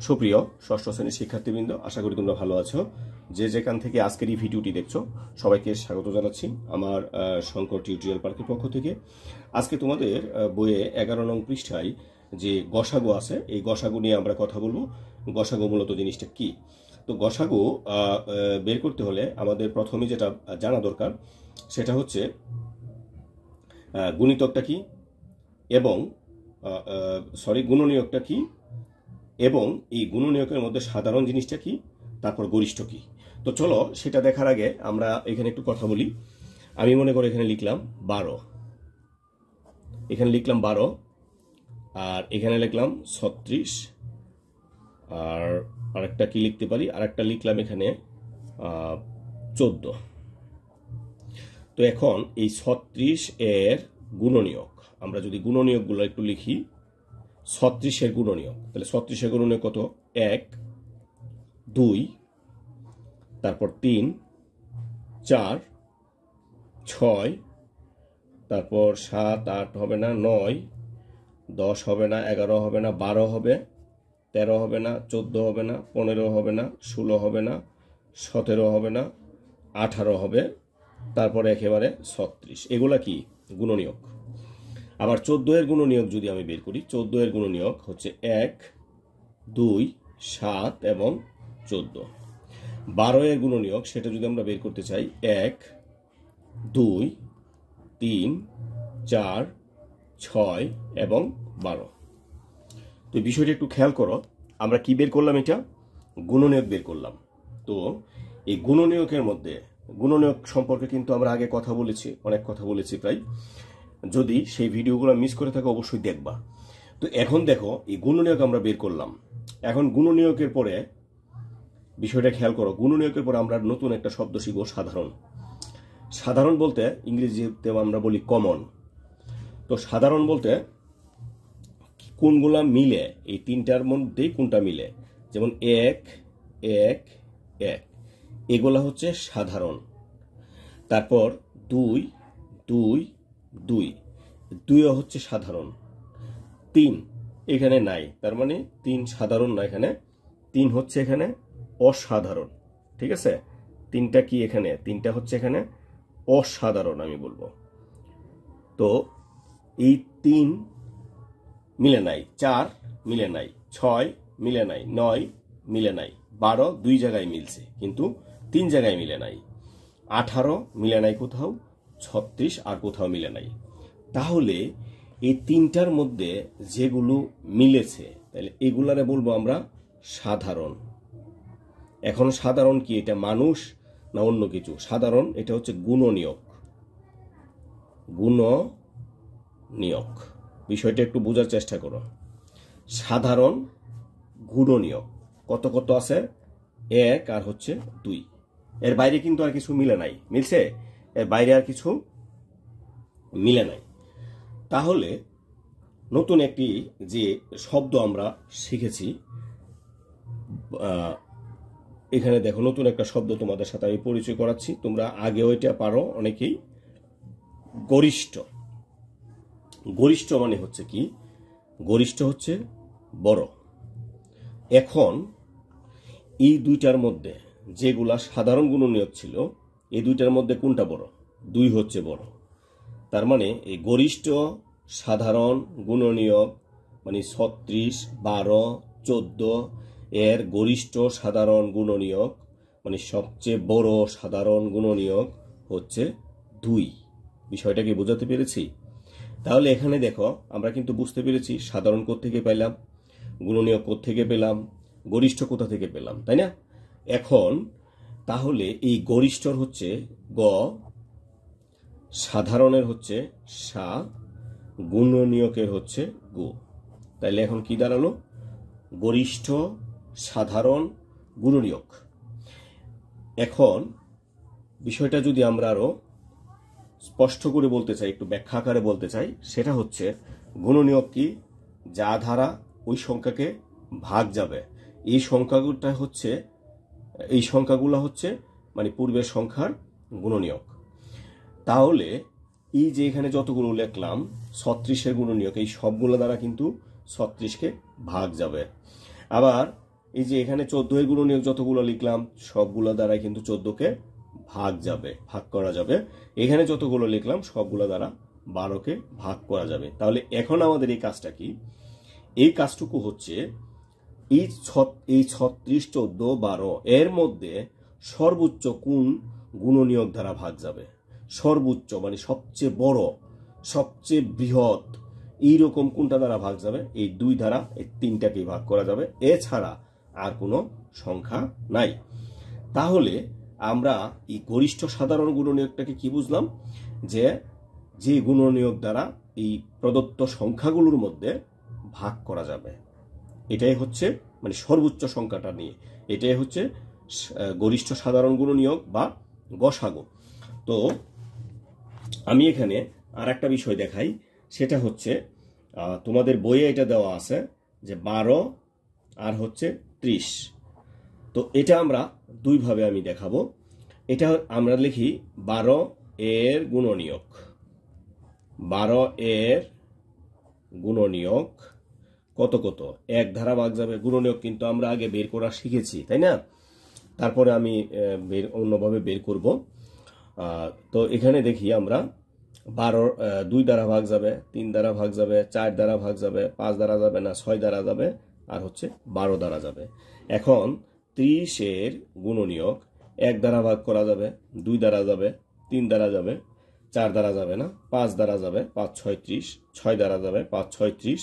সুপ্রিয় ষষ্ঠ শ্রেণীর শিক্ষার্থীবৃন্দ, আশা করি তোমরা ভালো আছো। যে যেখান থেকে আজকের এই ভিডিওটি দেখছো সবাইকে স্বাগত জানাচ্ছি আমার শঙ্কর টিউটোরিয়াল পার্কের পক্ষ থেকে। আজকে তোমাদের বইয়ে 11 নং পৃষ্ঠায় যে গসাগু আছে, এই গসাগু নিয়ে আমরা কথা বলবো। গসাগু মূলত জিনিসটা কি? তো গসাগু বের করতে হলে আমাদের প্রথমে যেটা জানা দরকার সেটা হচ্ছে গুণিতকটা কি এবং গুণনীয়কটা কি, এবং এই গুণনীয়কের মধ্যে সাধারণ জিনিসটা কি, তারপর গরিষ্ঠ কি। তো চলো সেটা দেখার আগে আমরা এখানে একটু কথা বলি। আমি মনে করি এখানে লিখলাম 12, এখানে লিখলাম 12, আর এখানে লিখলাম 36, আর আরেকটা কি লিখতে পারি, আরেকটা লিখলাম এখানে 14। তো এখন এই 36 এর গুণনীয়ক, আমরা যদি গুণনীয়কগুলো একটু লিখি, 36 এর গুণনীয়ক, তাহলে 36 এর গুণনীয়ক কত? 1, 2, তারপর 3, 4, 6, তারপর 7, 8 হবে না, 9, 10 হবে না, 11 হবে না, 12 হবে, 13 হবে না, 14 হবে না, 15 হবে না, 16 হবে না, 17 হবে না, 18 হবে, তারপরে একেবারে 36। এগুলা কি? গুণনীয়ক। আবার 14 এর গুণনীয়ক যদি আমি বের করি, 14 এর গুণনীয়ক হচ্ছে 1, 2, 7 এবং 14। 12 এর গুণনীয়ক সেটা যদি আমরা বের করতে চাই, 1, 2, 3, 4, 6 এবং 12। তো বিষয়টা একটু খেয়াল করো, আমরা কি বের করলাম? এটা গুণনীয়ক বের করলাম। তো এই গুণনীয়কের মধ্যে, গুণনীয়ক সম্পর্কে কিন্তু আমরা আগে কথা বলেছি, অনেক কথা বলেছি প্রায়। যদি সেই ভিডিওগুলো মিস করে থাকো অবশ্যই দেখবা। তো এখন দেখো, এই গুণনীয়ক আমরা বের করলাম। এখন গুণনীয়কের পরে বিষয়টা খেয়াল করো, গুণনীয়কের পরে আমরা নতুন একটা শব্দ শিখবো, সাধারণ। সাধারণ বলতে ইংরেজিতে আমরা বলি কমন। তো সাধারণ বলতে কোনগুলা মিলে, এই তিনটার মধ্যেই কোনটা মিলে, যেমন 1, 1, 1, এগুলা হচ্ছে সাধারণ। তারপর 2, 2, 2, 2 হচ্ছে সাধারণ। 3 এখানে নাই, তার মানে 3 সাধারণ না, এখানে 3 হচ্ছে এখানে অসাধারণ। ঠিক আছে, 3টা কি এখানে? 3টা হচ্ছে এখানে অসাধারণ আমি বলবো। তো এই 3 মিলে নাই, 4 মিলে নাই, 6 মিলে নাই, 9 মিলে নাই, 12 2 জায়গায় মিলছে কিন্তু 3 জায়গায় মিলে নাই, 18 মিলে নাই কোথাও, 36 আর কোথাও মিলে নাই। তাহলে এই তিনটার মধ্যে যেগুলো মিলেছে, তাহলে এগুলারে বলবো আমরা সাধারণ। এখন সাধারণ কি? এটা মানুষ না অন্য কিছু? সাধারণ এটা হচ্ছে গুণনীয়ক। গুণনীয়ক বিষয়টা একটু বোঝার চেষ্টা করো। সাধারণ গুণনীয়ক কত কত আছে? 1 আর হচ্ছে 2। এর বাইরে কিন্তু আর কিছু মিলে নাই। মিলছে? এর বাইরে আর কিছু মিলে নাই। তাহলে নতুন একটি যে শব্দ আমরা শিখেছি, এখানে দেখো নতুন একটা শব্দ তোমাদের সাথে আমি পরিচয় করাচ্ছি। তোমরা আগেও এটা পারো অনেকেই। গরিষ্ঠ। গরিষ্ঠ মানে হচ্ছে কি? গরিষ্ঠ হচ্ছে বড়। এখন এই দুইটার মধ্যে যেগুলা সাধারণ গুণনীয়ক ছিল, এই দুইটার মধ্যে কোনটা বড়? 2 হচ্ছে বড়। তার মানে এই গরিষ্ঠ সাধারণ গুণনীয়ক মানে 36, 12, 14 এর গরিষ্ঠ সাধারণ গুণনীয়ক মানে সবচেয়ে বড় সাধারণ গুণনীয়ক হচ্ছে 2। বিষয়টা কি বোঝাতে পেরেছি? তাহলে এখানে দেখো, আমরা কিন্তু বুঝতে পেরেছি সাধারণ কোত্থেকে পেলাম, গুণনীয়ক কোত্থেকে পেলাম, গরিষ্ঠ কোথা থেকে পেলাম, তাই না? এখন তাহলে এই গরিষ্ঠর হচ্ছে গ, সাধারণের হচ্ছে সা, গুণনীয়কের হচ্ছে গু। তাইলে এখন কি দাঁড়ালো? গরিষ্ঠ সাধারণ গুণনীয়ক। এখন বিষয়টা যদি আমরা আরো স্পষ্ট করে বলতে চাই, একটু ব্যাখ্যা আকারে বলতে চাই, সেটা হচ্ছে গুণনীয়ক কি? যা দ্বারা ওই সংখ্যাকে ভাগ যাবে, এই সংখ্যাগুলো হচ্ছে মানে পূর্বের সংখ্যার গুণনীয়ক। তাহলে এই যে এখানে যতগুলো লিখলাম 36 এর গুণনীয়ক, এই সবগুলো দ্বারা কিন্তু 36কে ভাগ যাবে। আবার এই যে এখানে 14 এর গুণনীয়ক যতগুলো লিখলাম সবগুলো দ্বারা কিন্তু 14 কে ভাগ করা যাবে। এখানে যতগুলো লিখলাম সবগুলো দ্বারা 12 কে ভাগ করা যাবে। তাহলে এখন আমাদের এই কাজটা কি? এই কাজটুকু হচ্ছে এই 36, 14, 12 এর মধ্যে সর্বোচ্চ কোন গুণনীয়ক দ্বারা ভাগ যাবে? সর্বোচ্চ মানে সবচেয়ে বড়, সবচেয়ে বৃহৎ এইরকম কোনটা দ্বারা ভাগ যাবে? এই 2 দ্বারা এই 3টাকেই ভাগ করা যাবে, এছাড়া আর কোনো সংখ্যা নাই। তাহলে আমরা এই গরিষ্ঠ সাধারণ গুণনীয়কটাকে কি বুঝলাম? যে গুণনীয়ক দ্বারা এই প্রদত্ত সংখ্যাগুলোর মধ্যে ভাগ করা যাবে, এটাই হচ্ছে মানে সর্বোচ্চ সংখ্যাটা নিয়ে, এটাই হচ্ছে গরিষ্ঠ সাধারণ গুণনীয়ক বা গসাগু। তো আমি এখানে আর একটা বিষয় দেখাই, সেটা হচ্ছে তোমাদের বইয়ে এটা দেওয়া আছে যে 12 আর হচ্ছে 30। তো এটা আমরা দুইভাবে আমি দেখাবো। এটা আমরা লিখি 12 এর গুণনীয়ক। 12 এর গুণনীয়ক কত কত? 1 দ্বারা ভাগ যাবে। গুণনীয়ক কিন্তু আমরা আগে বের করা শিখেছি, তাই না? তারপরে আমি অন্যভাবে বের করব। তো এখানে দেখি আমরা 12 2 দ্বারা ভাগ যাবে, 3 দ্বারা ভাগ যাবে, 4 দ্বারা ভাগ যাবে, 5 দ্বারা যাবে না, 6 দ্বারা যাবে, আর হচ্ছে 12 দ্বারা যাবে। এখন 30 এর গুণনীয়ক 1 দ্বারা ভাগ করা যাবে, 2 দ্বারা যাবে, 3 দ্বারা যাবে, 4 দ্বারা যাবে না, 5 দ্বারা যাবে, 5 6 30, 6 দ্বারা যাবে, 5 6 30,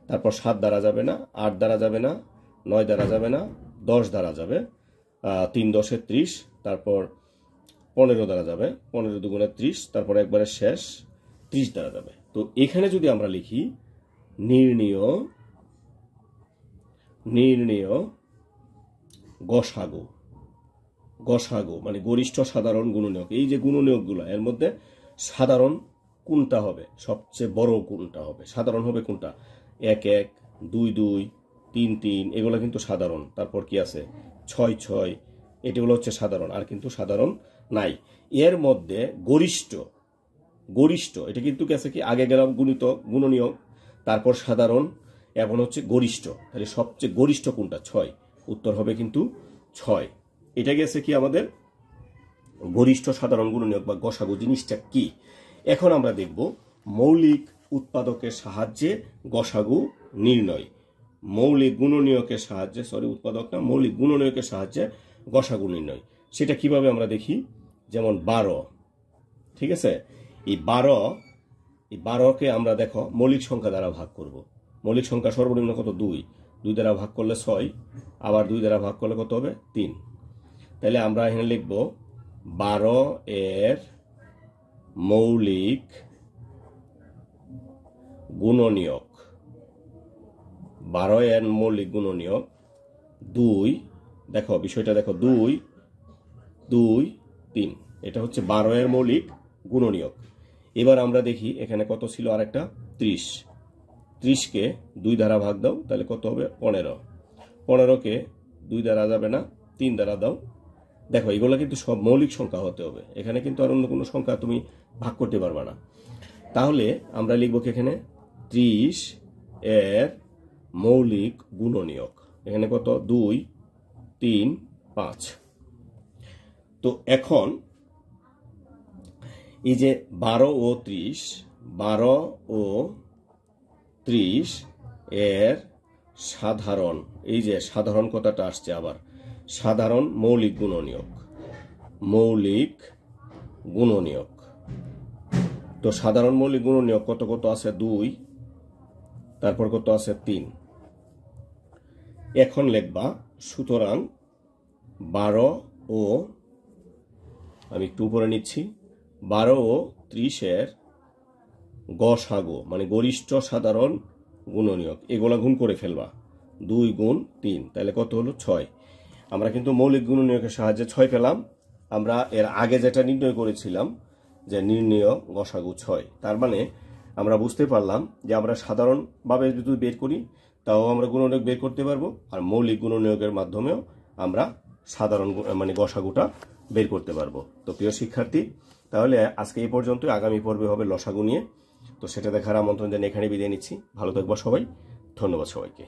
তারপর 7 দ্বারা যাবে না, 8 দ্বারা যাবে না, 9 দ্বারা যাবে না, 10 দ্বারা যাবে, 3 10 30, তারপর 15 দ্বারা যাবে, 15 দুগুণে 30, তারপর একবারে শেষ 30 দ্বারা যাবে। তো এখানে যদি আমরা লিখি নির্ণেয় গসাগু, মানে গরিষ্ঠ সাধারণ গুণনীয়ক। এই যে গুণনীয়কগুলো এর মধ্যে সাধারণ কোনটা হবে? সবচেয়ে বড় কোনটা হবে? সাধারণ হবে কোনটা? 1 1, 2 2, 3 3, এগুলো কিন্তু সাধারণ। তারপর কি আছে? 6 6, এগুলো হচ্ছে সাধারণ, আর কিন্তু সাধারণ নাই। এর মধ্যে গরিষ্ঠ এটা কিন্তু গেছে কি আগে গেলাম গুণনীয়ক, তারপর সাধারণ, এখন হচ্ছে গরিষ্ঠ। তাহলে সবচেয়ে গরিষ্ঠ কোনটা? 6। উত্তর হবে কিন্তু 6। এটা গেছে কি আমাদের গরিষ্ঠ সাধারণ গুণনীয়ক বা গসাগু জিনিসটা কি। এখন আমরা দেখব মৌলিক উৎপাদকের সাহায্যে গসাগু নির্ণয়। মৌলিক গুণনীয়কের সাহায্যে মৌলিক গুণনীয়কের সাহায্যে গসাগু নির্ণয়। সেটা কিভাবে আমরা দেখি? যেমন 12, ঠিক আছে? এই 12কে আমরা দেখো মৌলিক সংখ্যা দ্বারা ভাগ করব। মৌলিক সংখ্যা সর্বনিম্ন কত? 2 দ্বারা ভাগ করলে 6, আবার 2 দ্বারা ভাগ করলে কত হবে? 3। তাহলে আমরা এখানে লিখব 12 এর মৌলিক গুণনীয়ক। 12 এর মৌলিক গুণনীয়ক 2, দেখো বিষয়টা দেখো, 2 2 3, এটা হচ্ছে 12 এর মৌলিক গুণনীয়ক। এবার আমরা দেখি এখানে কত ছিল? আরেকটা 30। 30কে 2 দ্বারা ভাগ দাও, তাহলে কত হবে? 15। 15কে 2 দ্বারা যাবে না, 3 দ্বারা দাও। দেখো এগুলো কিন্তু সব মৌলিক সংখ্যা হতে হবে, এখানে কিন্তু আর অন্য কোনো সংখ্যা তুমি ভাগ করতে পারবে না। তাহলে আমরা লিখব কি এখানে 30 এর মৌলিক গুণনীয়ক। এখানে কত? 2 3 5। তো এখন এই যে 12 ও 30 এর সাধারণ, এই যে সাধারণ কথাটা আসছে আবার, সাধারণ মৌলিক গুণনীয়ক। তো সাধারণ মৌলিক গুণনীয়ক কত কত আছে? 2, তারপর কত আছে? 3। এখন লিখবা সুতরাং 12 ও, আমি একটু উপরে নিচ্ছি, 12 ও 30 এর গসাগু মানে গরিষ্ঠ সাধারণ গুণনীয়ক, এগুলা গুণ করে ফেলবা। 2 গুণ 3, তাহলে কত হলো? 6। আমরা কিন্তু মৌলিক গুণনীয়কের সাহায্যে 6 পেলাম। আমরা এর আগে যেটা নির্ণয় করেছিলাম যে নির্ণেয় গসাগু 6, তার মানে আমরা বুঝতে পারলাম যে আমরা সাধারণভাবে যদি বের করি তাও আমরা গুণনীয়ক বের করতে পারবো, আর মৌলিক গুণনীয়কের মাধ্যমেও আমরা সাধারণ মানে গসাগুটা বের করতে পারবো। তো প্রিয় শিক্ষার্থী, তাহলে আজকে এই পর্যন্ত, আগামী পর্বে হবে লসাগু নিয়ে। তো সেটা দেখার আমন্ত্রণ জানিয়ে এখানে বিদায় নিচ্ছি। ভালো থাকবো সবাই, ধন্যবাদ সবাইকে।